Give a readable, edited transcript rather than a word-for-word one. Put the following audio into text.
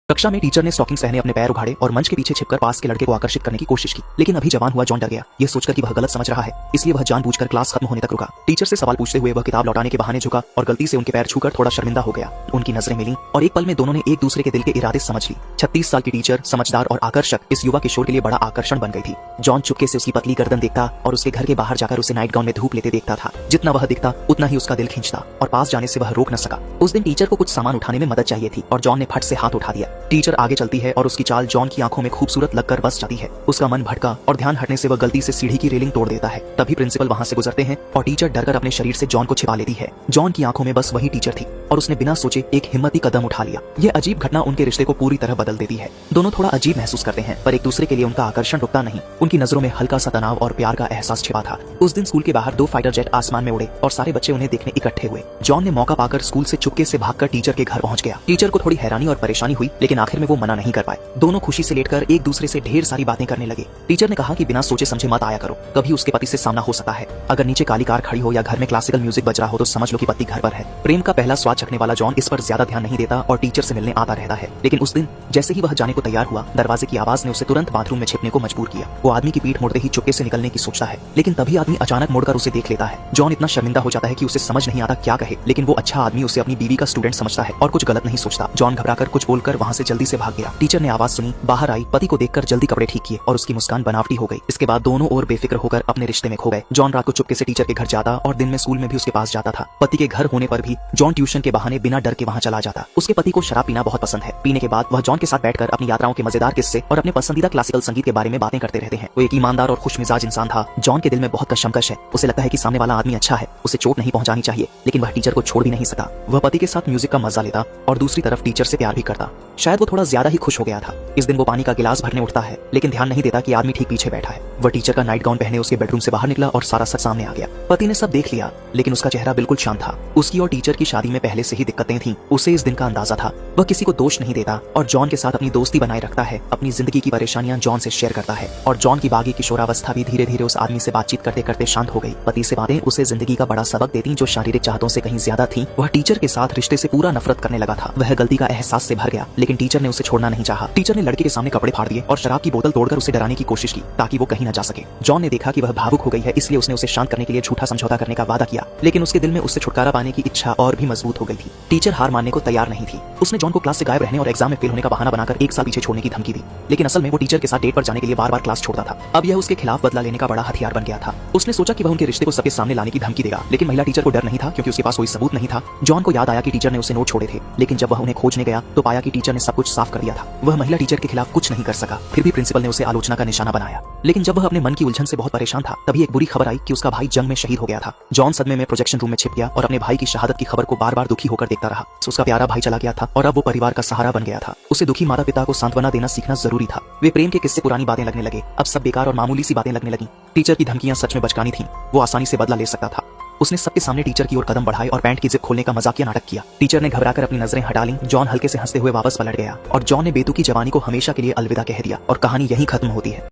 कक्षा में टीचर ने स्टॉकिंग्स पहने अपने पैर उघाड़े और मंच के पीछे छिपकर पास के लड़के को आकर्षित करने की कोशिश की, लेकिन अभी जवान हुआ जॉन डर गया। यह सोचकर कि वह गलत समझ रहा है, इसलिए वह जानबूझकर क्लास खत्म होने तक रुका। टीचर से सवाल पूछते हुए वह किताब लौटाने के बहाने झुका और गलती से उनके पैर छूकर थोड़ा शर्मिंदा हो गया। उनकी नजरें मिली और एक पल में दोनों ने एक दूसरे के दिल के इरादे समझ ली। 36 साल की टीचर, समझदार और आकर्षक, इस युवा किशोर के लिए बड़ा आकर्षण बन गई थी। जॉन चुपके से उसकी पतली गर्दन देखता और उसके घर के बाहर जाकर उसे नाइट गाउन में धूप लेते देखता था। जितना वह दिखता उतना ही उसका दिल खींचता और पास जाने से वह रोक न सका। उस दिन टीचर को कुछ सामान उठाने में मदद चाहिए थी और जॉन ने फट से हाथ उठा दिया। टीचर आगे चलती है और उसकी चाल जॉन की आंखों में खूबसूरत लगकर बस जाती है। उसका मन भटका और ध्यान हटने से वह गलती से सीढ़ी की रेलिंग तोड़ देता है। तभी प्रिंसिपल वहां से गुजरते हैं और टीचर डरकर अपने शरीर से जॉन को छिपा लेती है। जॉन की आंखों में बस वही टीचर थी और उसने बिना सोचे एक हिम्मती कदम उठा लिया। यह अजीब घटना उनके रिश्ते को पूरी तरह बदल देती है। दोनों थोड़ा अजीब महसूस करते हैं, पर एक दूसरे के लिए उनका आकर्षण रुकता नहीं। उनकी नजरों में हल्का सा तनाव और प्यार का एहसास छिपा था। उस दिन स्कूल के बाहर 2 फाइटर जेट आसमान में उड़े और सारे बच्चे उन्हें देखने इकट्ठे हुए। जॉन ने मौका पाकर स्कूल से चुपके से भागकर टीचर के घर पहुंच गया। टीचर को थोड़ी हैरानी और परेशानी हुई, लेकिन आखिर में वो मना नहीं कर पाए। दोनों खुशी से लेटकर एक दूसरे से ढेर सारी बातें करने लगे। टीचर ने कहा कि बिना सोचे समझे मत आया करो, कभी उसके पति से सामना हो सकता है। अगर नीचे काली कार खड़ी हो या घर में क्लासिकल म्यूजिक बज रहा हो तो समझ लो कि पति घर पर है। प्रेम का पहला स्वाद चखने वाला जॉन इस पर ज्यादा ध्यान नहीं देता और टीचर से मिलने आता रहता है। लेकिन उस दिन जैसे ही वह जाने को तैयार हुआ, दरवाजे की आवाज ने उसे तुरंत बाथरूम में छिपने को मजबूर किया। वो आदमी की पीठ मुड़ते ही चुपके से निकलने की सोचता है, लेकिन तभी आदमी अचानक मुड़कर उसे देख लेता है। जॉन इतना शर्मिंदा हो जाता है कि उसे समझ नहीं आता क्या कहे, लेकिन वो अच्छा आदमी उसे अपनी बीवी का स्टूडेंट समझता है और कुछ गलत नहीं सोचता। जॉन घबराकर कुछ बोलकर वहां से जल्दी से भाग गया। टीचर ने आवाज सुनी, बाहर आई, पति को देखकर जल्दी कपड़े ठीक किए और उसकी मुस्कान बनावटी हो गई। इसके बाद दोनों और बेफिक्र होकर अपने रिश्ते में खो गए। जॉन रात को चुपके से टीचर के घर जाता और दिन में स्कूल में भी उसके पास जाता था। पति के घर होने पर भी जॉन ट्यूशन के बहाने बिना डर के वहां चला जाता। उसके पति को शराब पीना बहुत पसंद है। पीने के बाद वह जॉन के साथ बैठकर अपनी यात्राओं के मजेदार किस्से और अपने पसंदीदा क्लासिकल संगीत के बारे में बातें करते रहते हैं। वो एक ईमानदार और खुशमिजाज इंसान था। जॉन के दिल में बहुत कशमकश है। उसे लगता है कि सामने वाला आदमी अच्छा है, उसे चोट नहीं पहुंचानी चाहिए, लेकिन वह टीचर को छोड़ भी नहीं सका। वह पति के साथ म्यूजिक का मजा लेता और दूसरी तरफ टीचर से प्यार भी करता। शायद वो थोड़ा ज्यादा ही खुश हो गया था। इस दिन वो पानी का गिलास भरने उठता है, लेकिन ध्यान नहीं देता कि आदमी ठीक पीछे बैठा है। वह टीचर का नाइट गाउन पहने उसके बेडरूम से बाहर निकला और सारा सच सामने आ गया। पति ने सब देख लिया, लेकिन उसका चेहरा बिल्कुल शांत था। उसकी और टीचर की शादी में पहले से ही दिक्कतें थीं। उसे इस दिन का अंदाजा था। वह किसी को दोष नहीं देता और जॉन के साथ अपनी दोस्ती बनाए रखता है। अपनी जिंदगी की परेशानियां जॉन से शेयर करता है और जॉन की बागी किशोरावस्था भी धीरे धीरे उस आदमी से बातचीत करते करते शांत हो गई। पति से बातें उसे जिंदगी का बड़ा सबक देती जो शारीरिक चाहतों से कहीं ज्यादा थी। वह टीचर के साथ रिश्ते से पूरा नफरत करने लगा था। वह गलती का एहसास से भर गया, लेकिन टीचर ने उसे छोड़ना नहीं चाहा। टीचर ने लड़के के सामने कपड़े फाड़ दिए और शराब की बोतल तोड़कर उसे डराने की कोशिश की ताकि वो कहीं न जा सके। जॉन ने देखा कि वह भावुक हो गई है, इसलिए उसने उसे शांत करने के लिए झूठा समझौता करने का वादा किया, लेकिन उसके दिल में उससे छुटकारा पाने की इच्छा और भी मजबूत हो गई थी। टीचर हार मानने को तैयार नहीं थी। उसने जॉन को क्लास से गायब रहने और एग्जाम में फेल होने का बहाना बनाकर 1 साल पीछे छोड़ने की धमकी दी, लेकिन असल में वो टीचर के साथ डेट पर जाने के लिए बार-बार क्लास छोड़ता था। अब यह उसके खिलाफ बदला लेने का बड़ा हथियार बन गया था। उसने सोचा कि वह उनके रिश्ते को सबके सामने लाने की धमकी देगा, लेकिन महिला टीचर को डर नहीं था क्योंकि उसके पास कोई सबूत नहीं था। जॉन को याद आया कि टीचर ने उसे नोट छोड़े थे, लेकिन जब वह उन्हें खोजने गया तो पाया कि टीचर ने सब कुछ साफ कर दिया था। वह महिला टीचर के खिलाफ कुछ नहीं कर सका। फिर भी प्रिंसिपल ने उसे आलोचना का निशाना बनाया। लेकिन जब वह अपने मन की उलझन से बहुत परेशान था, तभी एक बुरी खबर आई कि उसका भाई जंग में शहीद हो गया था। जॉन सदमे में प्रोजेक्शन रूम में छिप गया और अपने भाई की शहादत की खबर को बार-बार दुखी होकर देखता रहा। उसका प्यारा भाई चला गया था और अब वो परिवार का सहारा बन गया था। उसे दुखी माता पिता को सांत्वना देना सीखना जरूरी था। वे प्रेम के किस्से पुरानी बातें लगने लगे। अब सब बेकार और मामूली सी बातें लगने लगी। टीचर की धमकियां सच में बचकानी थीं। वो आसानी से बदला ले सकता था। उसने सबके सामने टीचर की ओर कदम बढ़ाए और पैंट की जिप खोलने का मजाकिया नाटक किया। टीचर ने घबराकर अपनी नजरें हटा लीं। जॉन हल्के से हंसते हुए वापस पलट गया और जॉन ने बेतुकी जवानी को हमेशा के लिए अलविदा कह दिया और कहानी यहीं खत्म होती है।